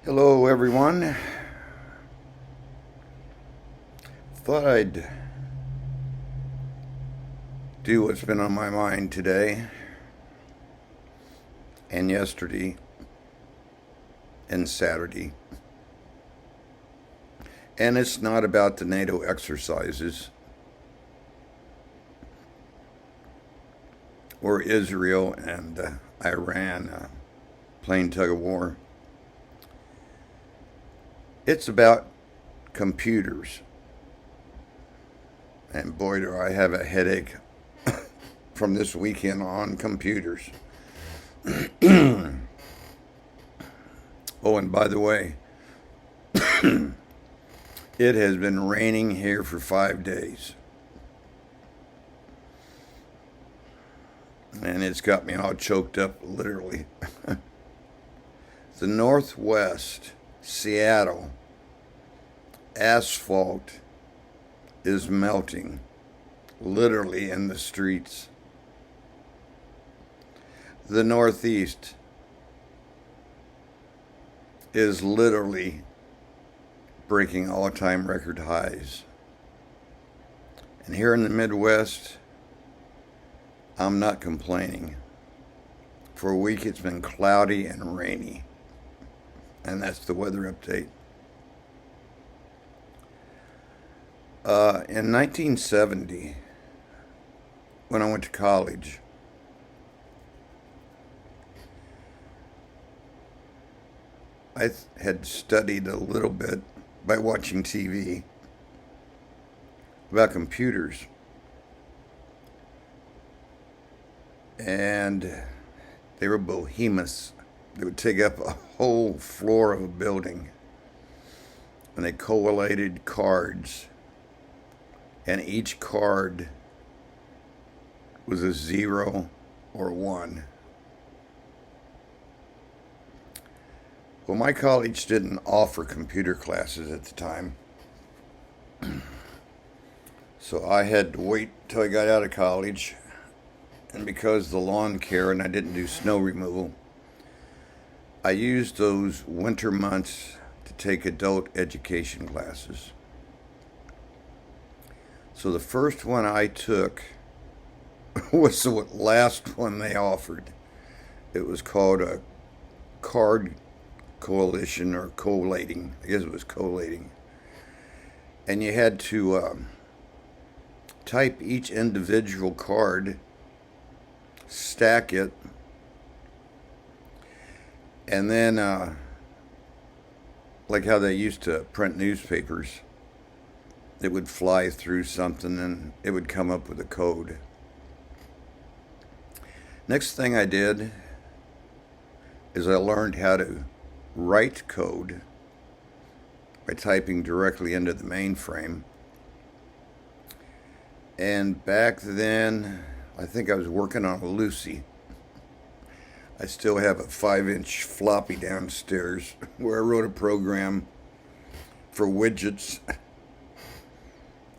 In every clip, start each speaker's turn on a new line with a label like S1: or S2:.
S1: Hello, everyone. Thought I'd do what's been on my mind today and yesterday and Saturday. And it's not about the NATO exercises or Israel and Iran playing tug of war. It's about computers. And boy, do I have a headache from this weekend on computers. Oh, and by the way, it has been raining here for 5 days. And it's got me all choked up, literally. The Northwest, Seattle, asphalt is melting, literally in the streets. The Northeast is literally breaking all-time record highs. And here in the Midwest, I'm not complaining. For a week it's been cloudy and rainy. And that's the weather update. In 1970, when I went to college, I had studied a little bit by watching TV about computers. And they were behemoths. They would take up a whole floor of a building. And they collated cards. And each card was a 0 or 1. Well, my college didn't offer computer classes at the time. So I had to wait till I got out of college. And because of the lawn care and I didn't do snow removal, I used those winter months to take adult education classes. So the first one I took was the last one they offered. It was called a card coalition or collating. I guess it was collating. And you had to type each individual card, stack it, and then like how they used to print newspapers, it would fly through something and it would come up with a code. Next thing I did is I learned how to write code by typing directly into the mainframe. And back then, I think I was working on a Lucy. I still have a 5-inch floppy downstairs where I wrote a program for widgets.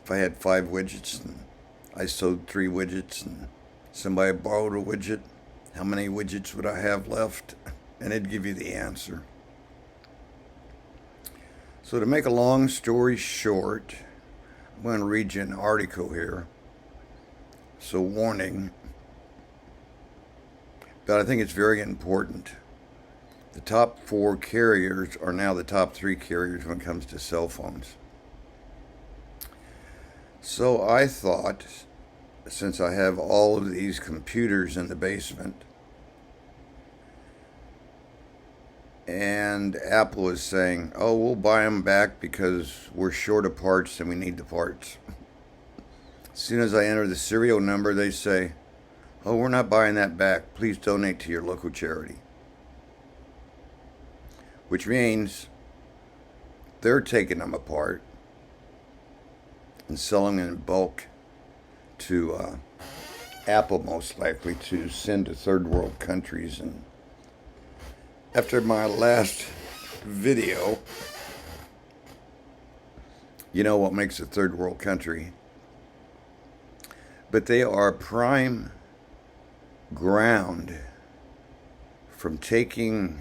S1: If I had 5 widgets and I sewed 3 widgets and somebody borrowed a widget, how many widgets would I have left? And it'd give you the answer. So to make a long story short, I'm going to read you an article here. So warning, but I think it's very important. The top 4 carriers are now the top 3 carriers when it comes to cell phones. So I thought, since I have all of these computers in the basement, and Apple is saying, oh, we'll buy them back because we're short of parts and we need the parts. As soon as I enter the serial number, they say, oh, we're not buying that back. Please donate to your local charity. Which means they're taking them apart and selling them in bulk to Apple, most likely, to send to third world countries. And after my last video, you know what makes a third world country. But they are prime ground from taking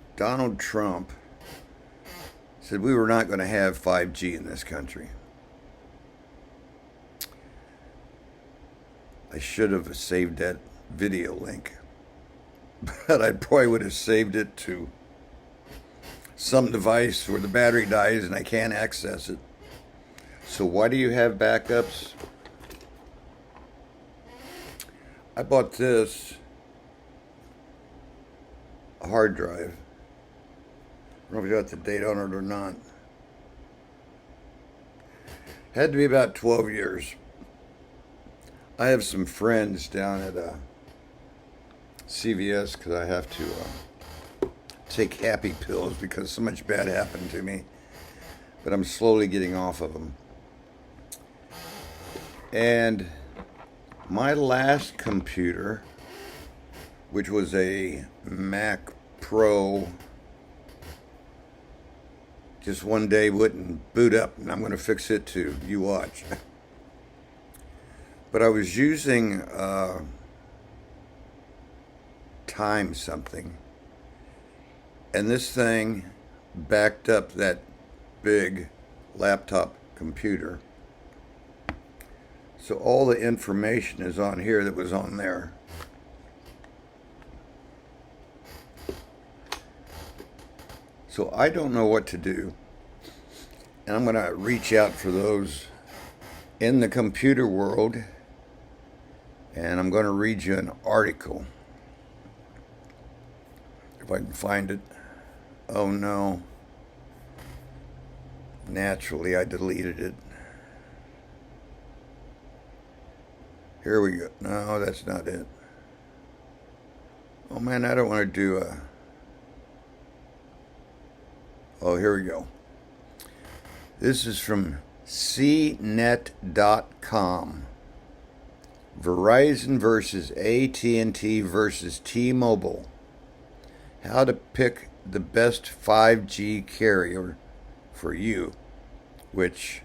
S1: Donald Trump said we were not going to have 5G in this country. I should have saved that video link, but I probably would have saved it to some device where the battery dies and I can't access it. So why do you have backups? I bought this hard drive. I don't know if you got the date on it or not. Had to be about 12 years. I have some friends down at CVS because I have to take happy pills because so much bad happened to me. But I'm slowly getting off of them. And my last computer, which was a Mac Pro, just one day wouldn't boot up, and I'm going to fix it too. You watch. But I was using Time something, and this thing backed up that big laptop computer. So all the information is on here that was on there. So I don't know what to do. And I'm going to reach out for those in the computer world. And I'm going to read you an article. If I can find it. Oh no. Naturally, I deleted it. Here we go. No, that's not it. Oh man, I don't want to do a... Oh, here we go. This is from CNET.com. Verizon versus AT&T versus T-Mobile. How to pick the best 5G carrier for you, which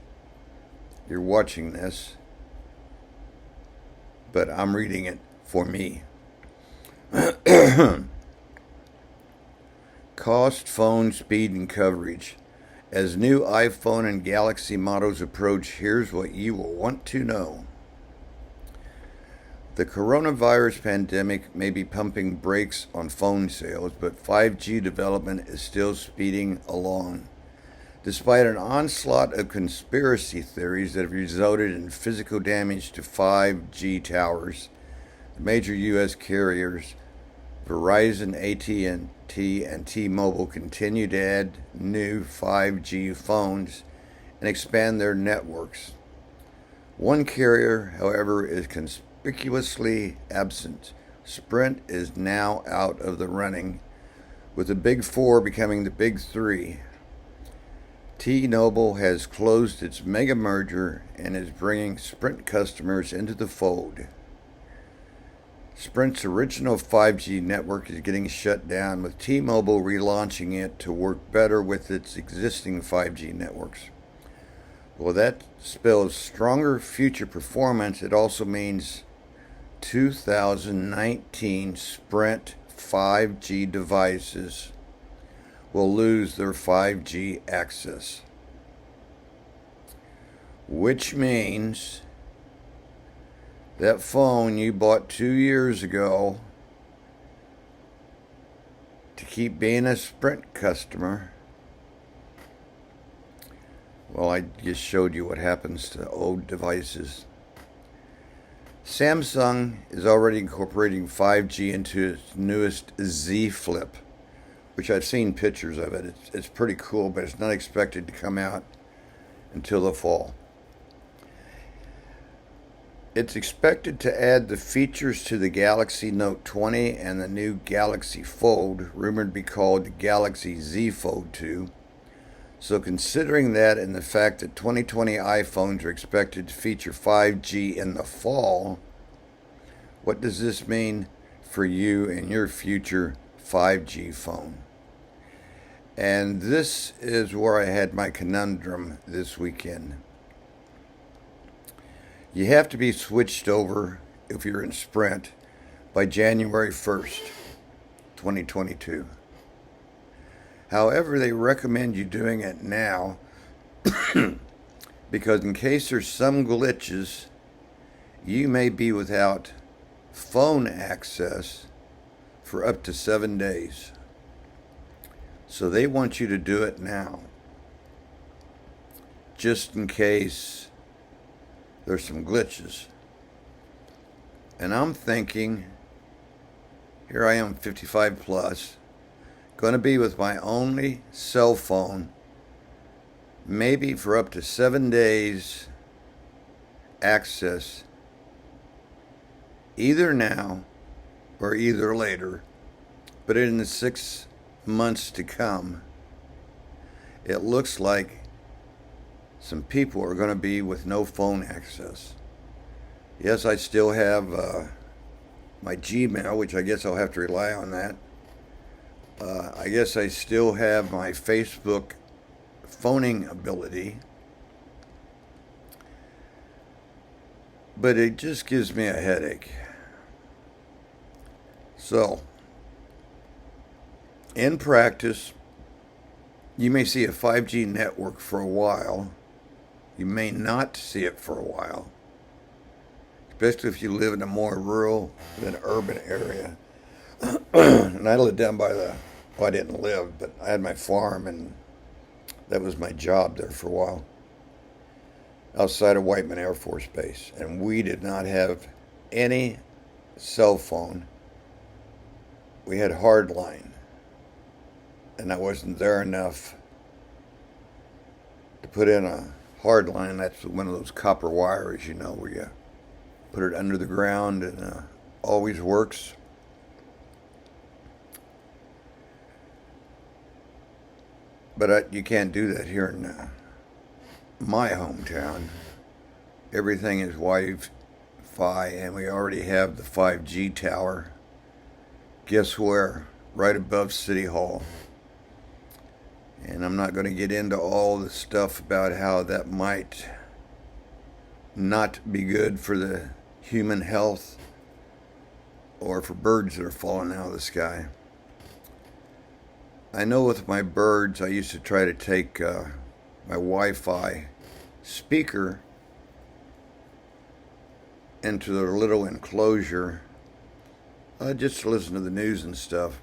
S1: you're watching this, but I'm reading it for me. Cost, phone, speed, and coverage. As new iPhone and Galaxy models approach, here's what you will want to know. The coronavirus pandemic may be pumping brakes on phone sales, but 5G development is still speeding along. Despite an onslaught of conspiracy theories that have resulted in physical damage to 5G towers, the major U.S. carriers, Verizon, AT&T, and T-Mobile continue to add new 5G phones and expand their networks. One carrier, however, is conspicuously absent. Sprint is now out of the running, with the Big Four becoming the Big Three. T-Mobile has closed its mega merger and is bringing Sprint customers into the fold. Sprint's original 5G network is getting shut down, with T-Mobile relaunching it to work better with its existing 5G networks. Well, that spells stronger future performance. It also means 2019 Sprint 5G devices will lose their 5G access, which means that phone you bought 2 years ago to keep being a Sprint customer, well, I just showed you what happens to old devices. Samsung is already incorporating 5G into its newest Z Flip, which I've seen pictures of it. It's pretty cool, but it's not expected to come out until the fall. It's expected to add the features to the Galaxy Note 20 and the new Galaxy Fold, rumored to be called the Galaxy Z Fold 2. So considering that and the fact that 2020 iPhones are expected to feature 5G in the fall, what does this mean for you and your future 5G phone? And this is where I had my conundrum this weekend. You have to be switched over, if you're in Sprint, by January 1st, 2022. However, they recommend you doing it now because in case there's some glitches, you may be without phone access for up to 7 days. So they want you to do it now, just in case there's some glitches. And I'm thinking, here I am, 55 plus, going to be with my only cell phone, maybe for up to 7 days access, either now or either later. But in the 6 months to come, it looks like some people are going to be with no phone access. Yes, I still have my Gmail, which I guess I'll have to rely on that. I guess I still have my Facebook phoning ability. But it just gives me a headache. So, in practice, you may see a 5G network for a while. You may not see it for a while, especially if you live in a more rural than urban area. And I lived down by well, I didn't live, but I had my farm, and that was my job there for a while, outside of Whiteman Air Force Base. And we did not have any cell phone. We had hardline, and I wasn't there enough to put in a hardline. That's one of those copper wires, where you put it under the ground and always works. But you can't do that here in my hometown. Everything is Wi-Fi, and we already have the 5G tower. Guess where? Right above City Hall. And I'm not going to get into all the stuff about how that might not be good for the human health or for birds that are falling out of the sky. I know with my birds, I used to try to take my Wi-Fi speaker into their little enclosure just to listen to the news and stuff.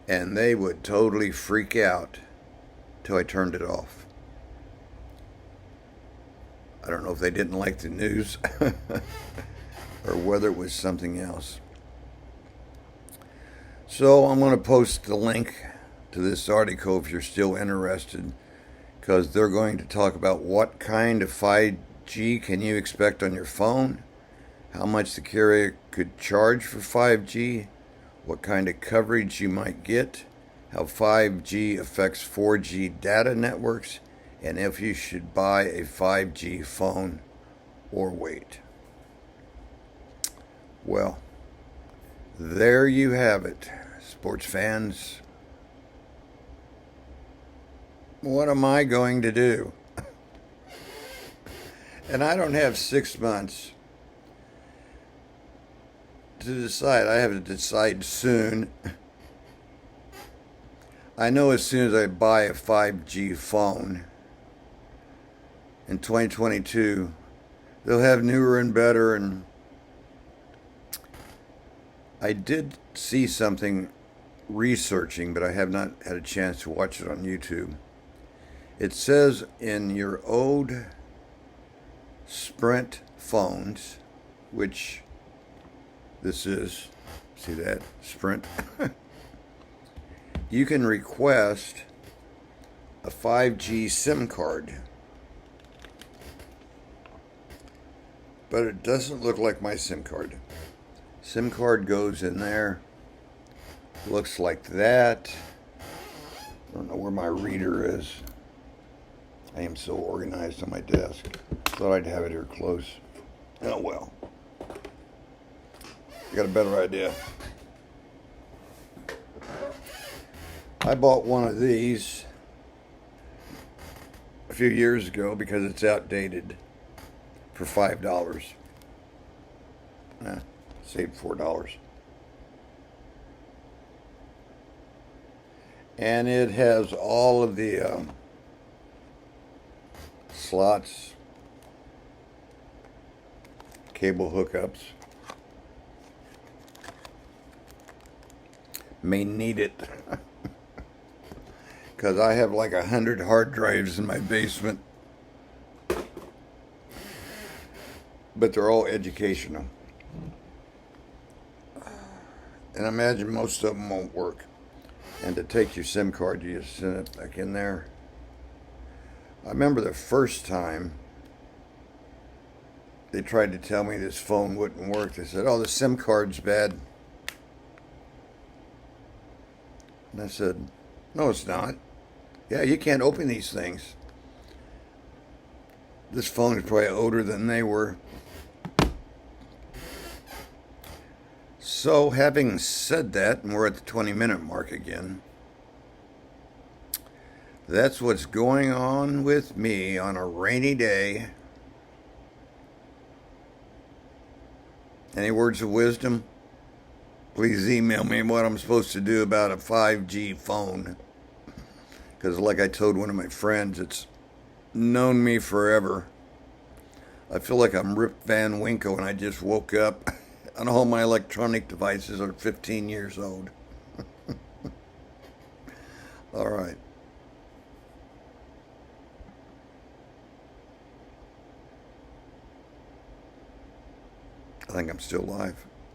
S1: And they would totally freak out till I turned it off. I don't know if they didn't like the news or whether it was something else. So I'm going to post the link to this article if you're still interested, because they're going to talk about what kind of 5G can you expect on your phone, how much the carrier could charge for 5G, what kind of coverage you might get, how 5G affects 4G data networks, and if you should buy a 5G phone or wait. Well, there you have it, sports fans. What am I going to do? And I don't have 6 months to decide. I have to decide soon. I know as soon as I buy a 5G phone in 2022, they'll have newer and better. And I did see something researching, but I have not had a chance to watch it on YouTube. It says in your old Sprint phones, which this is, see that, Sprint, you can request a 5G SIM card. But it doesn't look like my SIM card. SIM card goes in there. Looks like that. I don't know where my reader is. I am so organized on my desk. Thought I'd have it here close. Oh well. I got a better idea. I bought one of these a few years ago because it's outdated for $5. Saved $4. And it has all of the slots, cable hookups. May need it because I have like 100 hard drives in my basement, but they're all educational, and I imagine most of them won't work. And to take your SIM card, you just send it back in there. I remember the first time they tried to tell me this phone wouldn't work. They said, "Oh, the SIM card's bad." And I said, "No, it's not. Yeah, you can't open these things. This phone is probably older than they were." So, having said that, and we're at the 20-minute mark again, that's what's going on with me on a rainy day. Any words of wisdom? Please email me what I'm supposed to do about a 5G phone. Because, like I told one of my friends, it's known me forever. I feel like I'm Rip Van Winkle and I just woke up and all my electronic devices are 15 years old. All right. I think I'm still live.